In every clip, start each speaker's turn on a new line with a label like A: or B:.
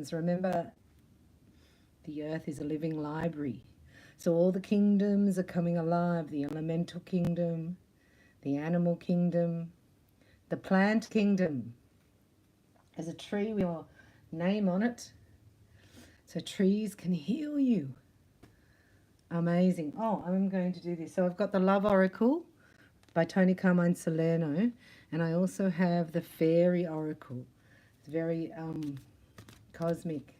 A: kingdoms. Remember, the earth is a living library. So all the kingdoms are coming alive. The elemental kingdom, the animal kingdom, the plant kingdom. There's a tree with your name on it. So trees can heal you. Amazing. Oh, I'm going to do this. So I've got the Love Oracle by Tony Carmine Salerno, and I also have the Fairy Oracle. It's very cosmic.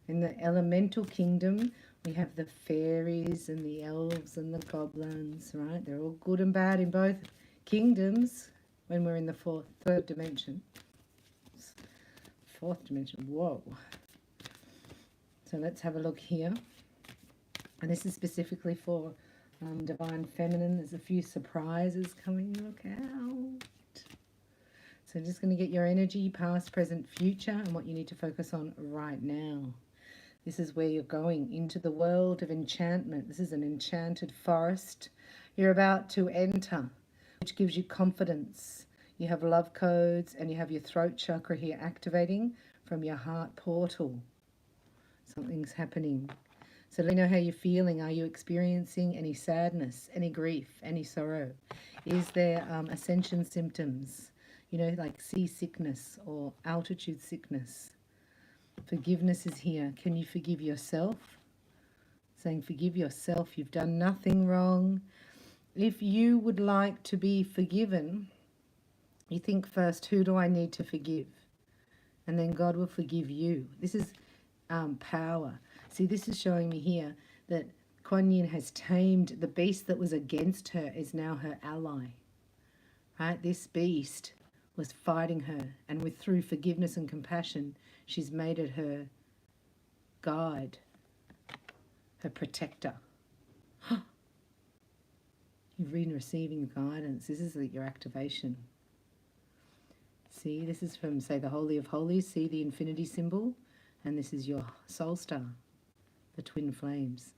A: In the elemental kingdom, we have the fairies and the elves and the goblins, right? They're all good and bad in both kingdoms when we're in the third dimension. Fourth dimension, whoa. So let's have a look here. And this is specifically for Divine Feminine. There's a few surprises coming. Look out. So just going to get your energy, past, present, future, and what you need to focus on right now. This is where you're going, into the world of enchantment. This is an enchanted forest you're about to enter, which gives you confidence. You have love codes, and you have your throat chakra here activating from your heart portal. Something's happening. So let me know how you're feeling. Are you experiencing any sadness, any grief, any sorrow? Is there ascension symptoms, you know, like seasickness or altitude sickness? Forgiveness is here. Can you forgive yourself? Saying forgive yourself. You've done nothing wrong. If you would like to be forgiven, you think first, who do I need to forgive? And then God will forgive you. This is power. See, this is showing me here that Kuan Yin has tamed the beast that was against her, is now her ally. Right? This beast was fighting her, and through forgiveness and compassion, she's made it her guide, her protector. You've been receiving guidance. This is your activation. See, this is from, say, the Holy of Holies. See the infinity symbol? And this is your soul star, the twin flames.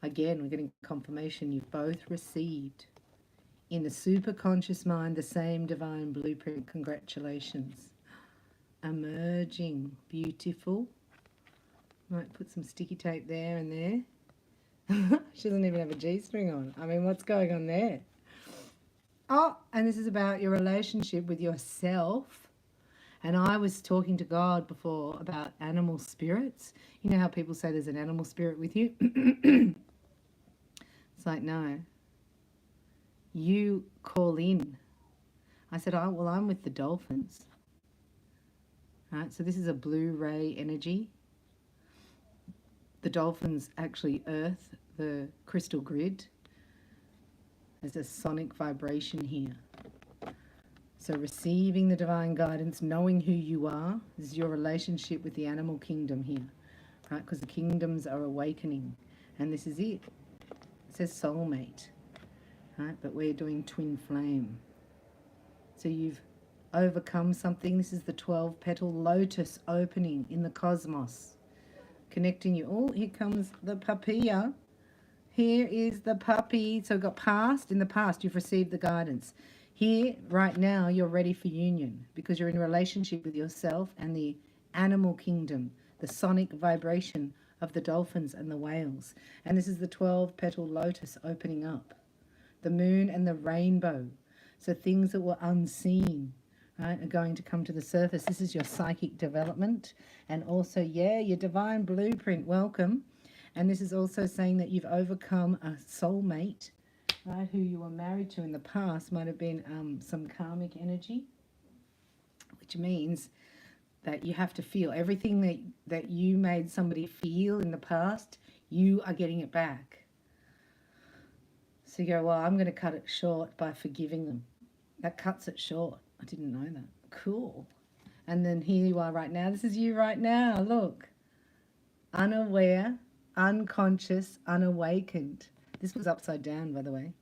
A: Again, we're getting confirmation you've both received in the super conscious mind the same divine blueprint. Congratulations. Emerging. Beautiful. Might put some sticky tape there and there. She doesn't even have a G-string on. I mean, what's going on there? Oh, and this is about your relationship with yourself. And I was talking to God before about animal spirits. You know how people say there's an animal spirit with you? It's like, no. You call in. I said, oh, well, I'm with the dolphins. Right, so this is a blue ray energy. The dolphins actually earth the crystal grid. There's a sonic vibration here. So receiving the divine guidance, knowing who you are, this is your relationship with the animal kingdom here, right? Because the kingdoms are awakening, and this is it. It says soulmate, right? But we're doing twin flame. So you've overcome something. This is the 12-petal lotus opening in the cosmos, connecting you. Oh, here comes the papilla. Here is the puppy. So we've got past. In the past, you've received the guidance. Here, right now, you're ready for union because you're in a relationship with yourself and the animal kingdom, the sonic vibration of the dolphins and the whales. And this is the 12-petal lotus opening up. The moon and the rainbow. So things that were unseen, right, are going to come to the surface. This is your psychic development. And also, yeah, your divine blueprint. Welcome. And this is also saying that you've overcome a soulmate. Right, who you were married to in the past might have been some karmic energy, which means that you have to feel everything that you made somebody feel in the past, you are getting it back. So you go, well, I'm going to cut it short by forgiving them. That cuts it short. I didn't know that. Cool. And then here you are right now. This is you right now. Look. Unaware, unconscious, unawakened. This was upside down, by the way.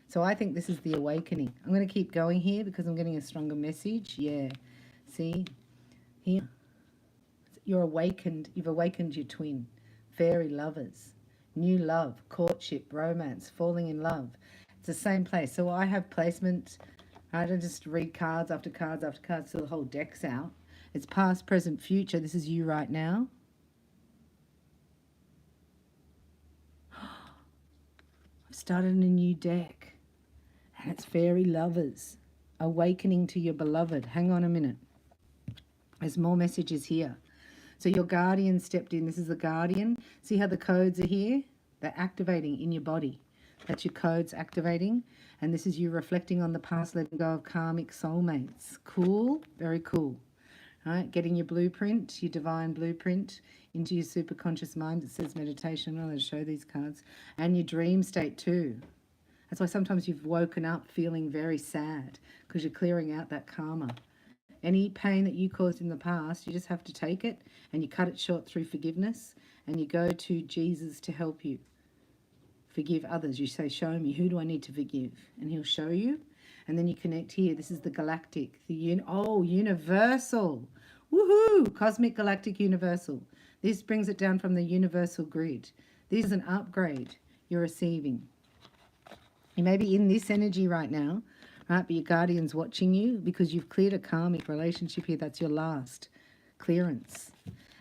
A: So I think this is the awakening. I'm going to keep going here because I'm getting a stronger message. Yeah. See? Here. You're awakened. You've awakened your twin. Fairy lovers. New love. Courtship. Romance. Falling in love. It's the same place. So I have placement. I don't just read cards after cards after cards till the whole deck's out. It's past, present, future. This is you right now. I've started a new deck, and it's Fairy Lovers. Awakening to your beloved. Hang on a minute. There's more messages here. So your guardian stepped in. This is the guardian. See how the codes are here? They're activating in your body. That's your codes activating. And this is you reflecting on the past, letting go of karmic soulmates. Cool? Very cool. All right, getting your blueprint, your divine blueprint into your superconscious mind. It says meditation. I'm going to show these cards. And your dream state too. That's why sometimes you've woken up feeling very sad, because you're clearing out that karma. Any pain that you caused in the past, you just have to take it and you cut it short through forgiveness, and you go to Jesus to help you forgive others. You say, show me, who do I need to forgive? And he'll show you. And then you connect here. This is the galactic, the universal. Woohoo! Cosmic, galactic, universal. This brings it down from the universal grid. This is an upgrade you're receiving. You may be in this energy right now, right? But your guardian's watching you because you've cleared a karmic relationship here. That's your last clearance.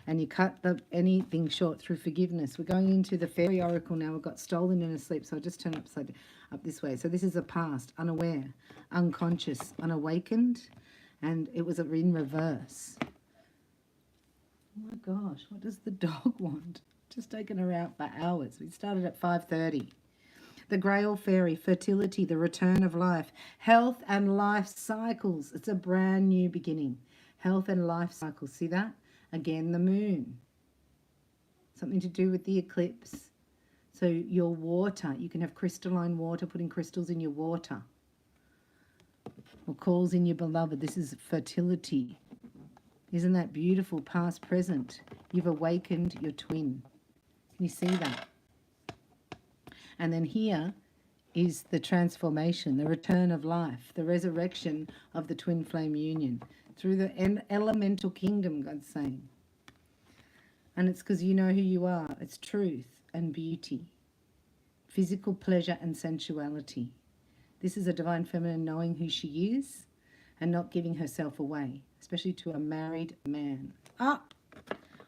A: And you cut anything short through forgiveness. We're going into the fairy oracle now. We've got stolen in a sleep. So I'll just turn up this way. So this is a past, unaware, unconscious, unawakened. And it was in reverse. Oh my gosh, what does the dog want? Just taken her out for hours. We started at 5:30. The Grail Fairy, fertility, the return of life, health and life cycles. It's a brand new beginning. Health and life cycles. See that? Again, the moon. Something to do with the eclipse. So your water, you can have crystalline water, putting crystals in your water. Or calls in your beloved. This is fertility. Isn't that beautiful? Past, present. You've awakened your twin. Can you see that? And then here is the transformation, the return of life, the resurrection of the twin flame union through the elemental kingdom, God's saying. And it's because you know who you are. It's truth and beauty, physical pleasure and sensuality. This is a divine feminine knowing who she is and not giving herself away, especially to a married man.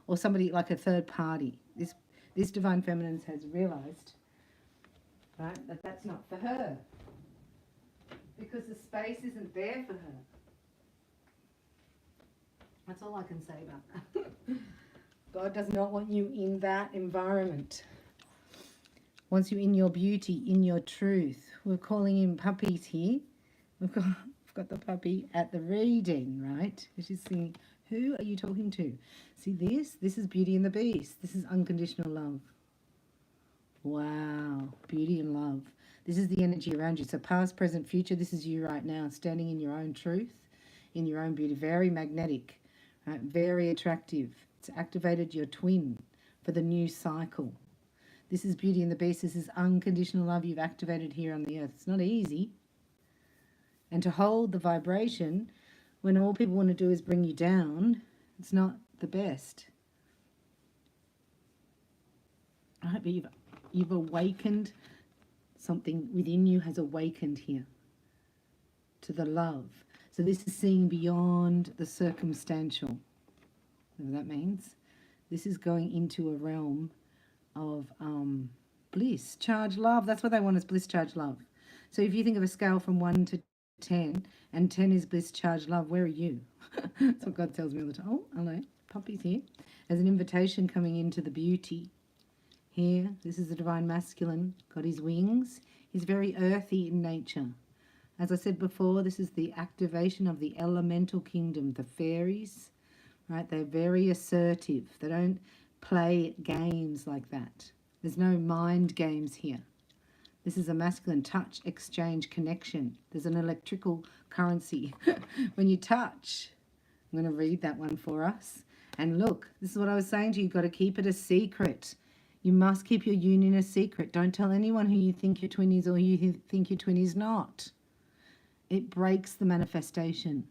A: Or somebody like a third party. This divine feminine has realized, right, that that's not for her, because the space isn't there for her. That's all I can say about that. God does not want you in that environment. Wants you in your beauty, in your truth. We're calling in puppies here. We've got the puppy at the reading, right? She's singing, who are you talking to? See this? This is Beauty and the Beast. This is unconditional love. Wow, beauty and love. This is the energy around you. So past, present, future, this is you right now, standing in your own truth, in your own beauty. Very magnetic, right? Very attractive. It's activated your twin for the new cycle. This is Beauty and the Beast. This is unconditional love you've activated here on the earth. It's not easy. And to hold the vibration when all people want to do is bring you down, it's not the best. Right, but you've awakened, something within you has awakened here to the love. So this is seeing beyond the circumstantial. Whatever that means. This is going into a realm of bliss, charged love. That's what they want, is bliss, charged love. So if you think of a scale from 1 to 10, and 10 is bliss, charged love, where are you? That's what God tells me all the time. Oh, hello, puppy's here. There's an invitation coming into the beauty. Here, this is the divine masculine, got his wings. He's very earthy in nature. As I said before, this is the activation of the elemental kingdom, the fairies, right? They're very assertive. They don't play games like that. There's no mind games here. This is a masculine touch, exchange, connection. There's an electrical currency. When you touch, I'm going to read that one for us. And look, this is what I was saying to you. You've got to keep it a secret. You must keep your union a secret. Don't tell anyone who you think your twin is or who you think your twin is not. It breaks the manifestation.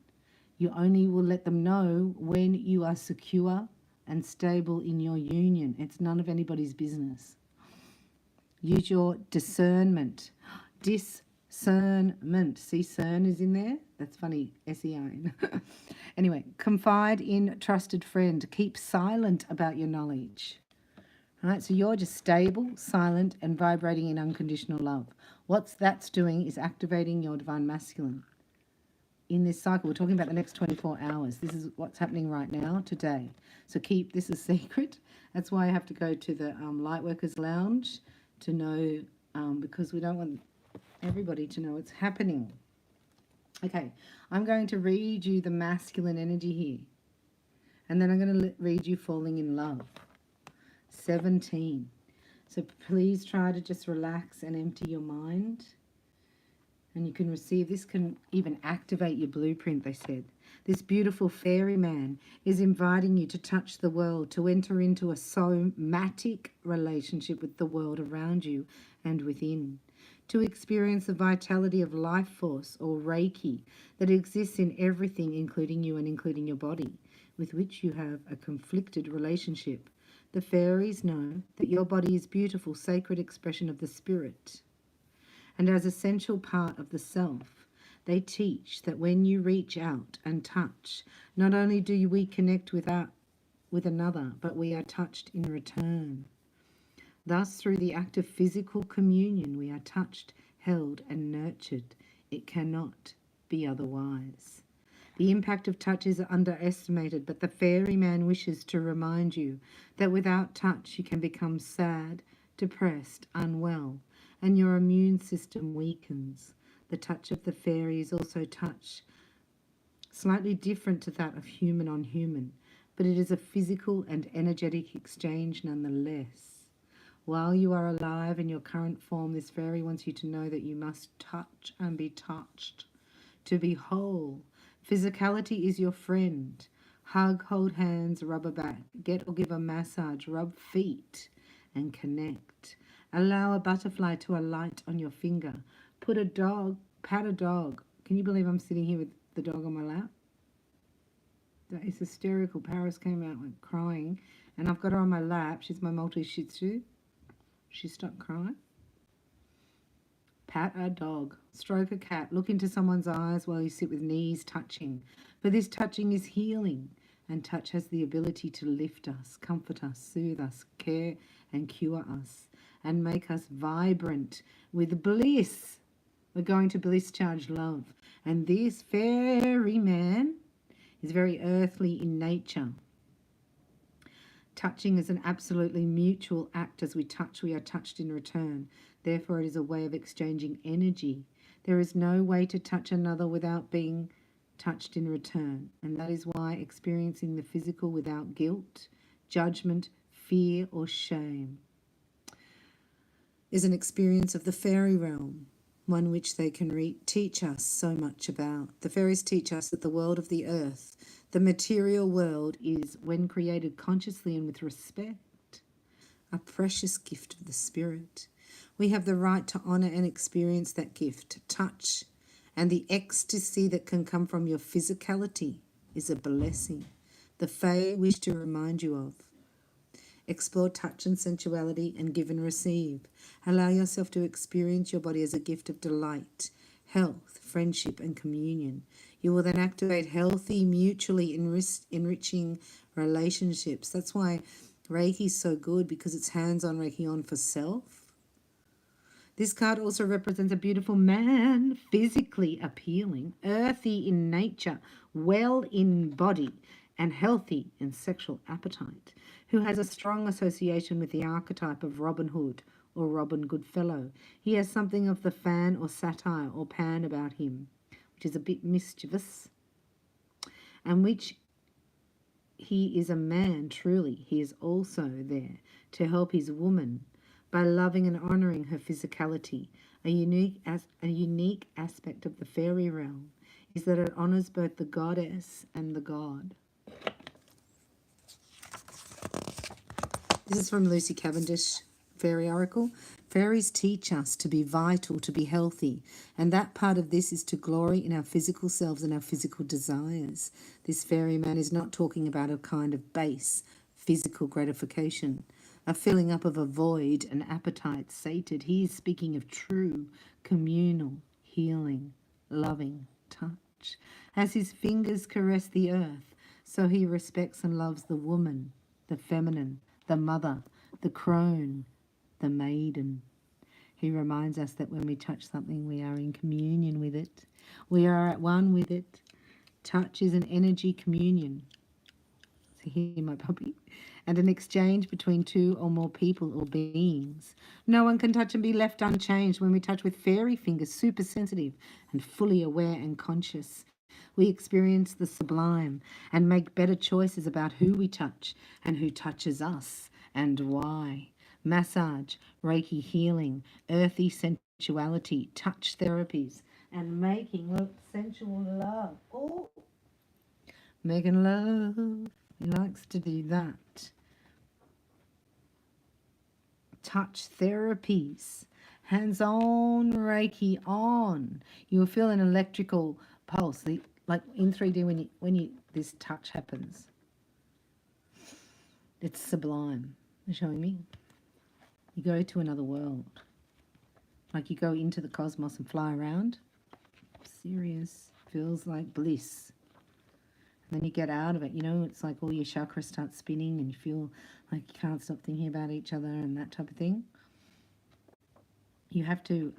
A: You only will let them know when you are secure and stable in your union. It's none of anybody's business. Use your discernment. Discernment. See, CERN is in there? That's funny. S-E-I-N. Anyway, confide in trusted friend. Keep silent about your knowledge. All right, so you're just stable, silent, and vibrating in unconditional love. What that's doing is activating your divine masculine. In this cycle, we're talking about the next 24 hours. This is what's happening right now, today. So keep this a secret. That's why I have to go to the Lightworkers Lounge to know, because we don't want everybody to know what's happening. Okay, I'm going to read you the masculine energy here. And then I'm going to read you falling in love. 17. So please try to just relax and empty your mind. And you can receive, this can even activate your blueprint, they said. This beautiful fairy man is inviting you to touch the world, to enter into a somatic relationship with the world around you and within, to experience the vitality of life force or REIKI that exists in everything, including you and including your body, with which you have a conflicted relationship. The fairies know that your body is beautiful, sacred expression of the spirit. And as essential part of the self, they teach that when you reach out and touch, not only do we connect with another, but we are touched in return. Thus, through the act of physical communion, we are touched, held, and nurtured. It cannot be otherwise. The impact of touch is underestimated, but the fairy man wishes to remind you that without touch, you can become sad, depressed, unwell, and your immune system weakens. The touch of the fairy is also touch, slightly different to that of human on human, but it is a physical and energetic exchange nonetheless. While you are alive in your current form, this fairy wants you to know that you must touch and be touched. To be whole, physicality is your friend. Hug, hold hands, rub a back, get or give a massage, rub feet, and connect. Allow a butterfly to alight on your finger. Pat a dog. Can you believe I'm sitting here with the dog on my lap? That is hysterical. Paris came out like crying, and I've got her on my lap. She's my Maltese Shih Tzu. She stopped crying. Pat a dog. Stroke a cat. Look into someone's eyes while you sit with knees touching. For this touching is healing, and touch has the ability to lift us, comfort us, soothe us, care and cure us, and make us vibrant with bliss. We're going to bliss charge love. And this fairy man is very earthly in nature. Touching is an absolutely mutual act. As we touch, we are touched in return. Therefore, it is a way of exchanging energy. There is no way to touch another without being touched in return. And that is why experiencing the physical without guilt, judgment, fear, or shame is an experience of the fairy realm, one which they can teach us so much about. The fairies teach us that the world of the earth, the material world, is, when created consciously and with respect, a precious gift of the spirit. We have the right to honor and experience that gift. Touch and the ecstasy that can come from your physicality is a blessing. The Fae wish to remind you of. Explore touch and sensuality and give and receive. Allow yourself to experience your body as a gift of delight, health, friendship, and communion. You will then activate healthy, mutually enriching relationships. That's why Reiki is so good, because it's hands-on Reiki on for self. This card also represents a beautiful man, physically appealing, earthy in nature, well in body, and healthy in sexual appetite, who has a strong association with the archetype of Robin Hood or Robin Goodfellow. He has something of the fan or satire or pan about him, which is a bit mischievous, and which he is a man truly. He is also there to help his woman by loving and honouring her physicality. A unique aspect of the fairy realm is that it honours both the goddess and the god. This is from Lucy Cavendish, Fairy Oracle. Fairies teach us to be vital, to be healthy, and that part of this is to glory in our physical selves and our physical desires. This fairy man is not talking about a kind of base physical gratification, a filling up of a void, an appetite sated. He is speaking of true communal healing, loving touch. As his fingers caress the earth, so he respects and loves the woman, the feminine, the mother, the crone, the maiden. He reminds us that when we touch something, we are in communion with it. We are at one with it. Touch is an energy communion. So here, my puppy. And an exchange between two or more people or beings. No one can touch and be left unchanged. When we touch with fairy fingers, super sensitive and fully aware and conscious, we experience the sublime and make better choices about who we touch and who touches us and why. Massage, Reiki healing, earthy sensuality, touch therapies, and making sensual love. Oh, making love. He likes to do that. Touch therapies, hands-on Reiki on. You will feel an electrical pulse, like in 3D when you this touch happens. It's sublime. They're showing me. You go to another world, like you go into the cosmos and fly around. Serious, feels like bliss. And then you get out of it, you know, it's like all your chakras start spinning and you feel like you can't stop thinking about each other and that type of thing. You have to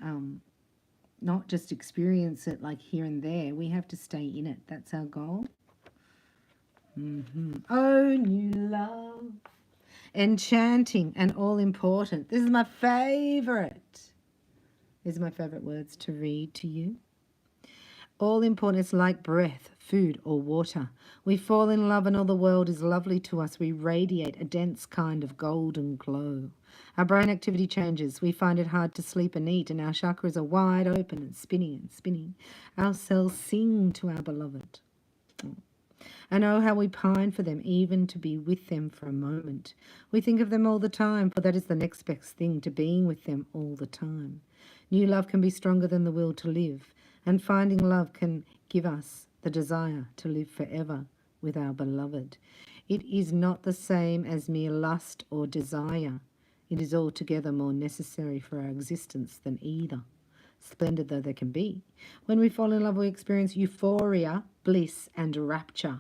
A: not just experience it like here and there. We have to stay in it. That's our goal. Oh, new love. Enchanting and all important. This is my favorite. These are my favorite words to read to you. All important is like breath, food, or water. We fall in love and all the world is lovely to us. We radiate a dense kind of golden glow. Our brain activity changes. We find it hard to sleep and eat, and our chakras are wide open and spinning and spinning. Our cells sing to our beloved. And oh, how we pine for them, even to be with them for a moment. We think of them all the time, for that is the next best thing to being with them all the time. New love can be stronger than the will to live, and finding love can give us the desire to live forever with our beloved. It is not the same as mere lust or desire. It is altogether more necessary for our existence than either, splendid though they can be. When we fall in love, we experience euphoria, bliss, and rapture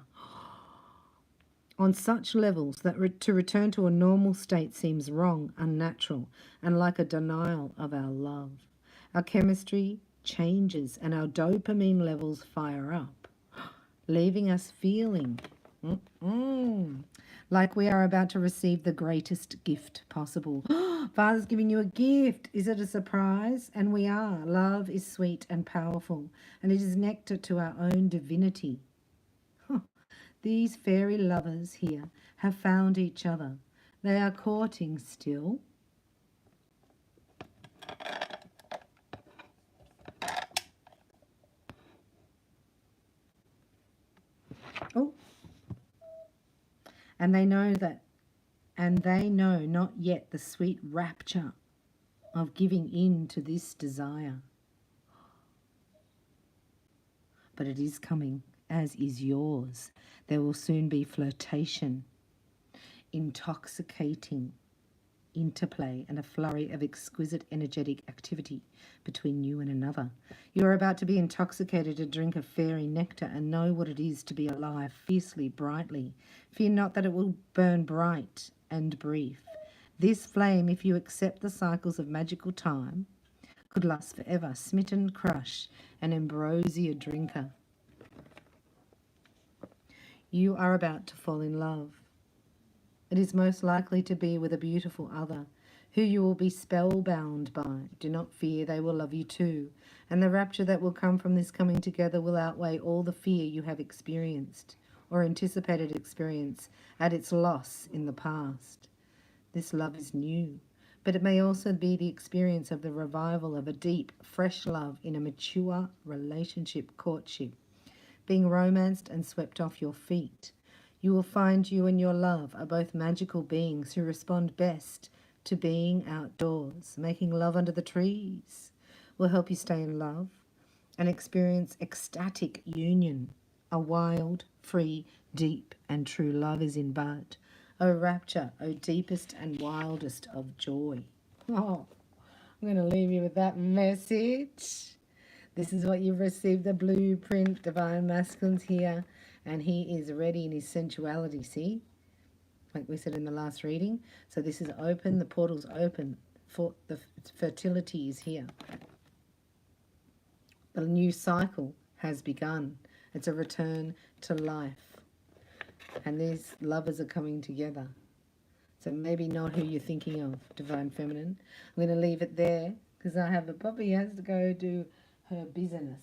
A: on such levels that to return to a normal state seems wrong, unnatural, and like a denial of our love. Our chemistry changes and our dopamine levels fire up, leaving us feeling like we are about to receive the greatest gift possible. Father's giving you a gift. Is it a surprise? And we are. Love is sweet and powerful, and it is nectar to our own divinity. These fairy lovers here have found each other. They are courting still. Oh. And they know not yet the sweet rapture of giving in to this desire. But it is coming, as is yours. There will soon be flirtation, intoxicating interplay, and a flurry of exquisite energetic activity between you and another. You are about to be intoxicated to drink of fairy nectar and know what it is to be alive fiercely, brightly. Fear not that it will burn bright and brief. This flame, if you accept the cycles of magical time, could last forever. Smitten crush, an ambrosia drinker. You are about to fall in love. It is most likely to be with a beautiful other, who you will be spellbound by. Do not fear, they will love you too, and the rapture that will come from this coming together will outweigh all the fear you have experienced or anticipated experience at its loss in the past. This love is new, but it may also be the experience of the revival of a deep, fresh love in a mature relationship, courtship, being romanced and swept off your feet. You will find you and your love are both magical beings who respond best to being outdoors. Making love under the trees will help you stay in love and experience ecstatic union. A wild, free, deep and true love is in bud. O rapture, O deepest and wildest of joy. Oh, I'm going to leave you with that message. This is what you've received, the blueprint, divine masculine's here, and he is ready in his sensuality, see? Like we said in the last reading. So this is open, the portal's open, for the fertility is here. The new cycle has begun. It's a return to life. And these lovers are coming together. So maybe not who you're thinking of, Divine Feminine. I'm going to leave it there because I have a puppy who has to go do her business.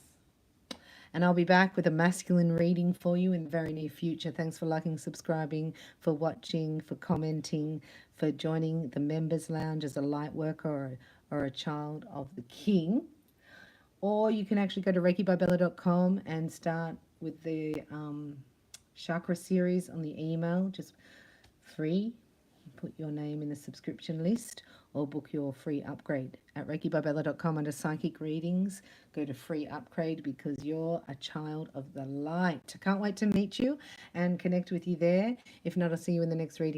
A: And I'll be back with a masculine reading for you in the very near future. Thanks for liking, subscribing, for watching, for commenting, for joining the Members Lounge as a light worker or a child of the King. Or you can actually go to reikibybella.com and start with the chakra series on the email, just free. Put your name in the subscription list or book your free upgrade at reikibybella.com under psychic readings. Go to free upgrade because you're a child of the light. I can't wait to meet you and connect with you there. If not, I'll see you in the next reading.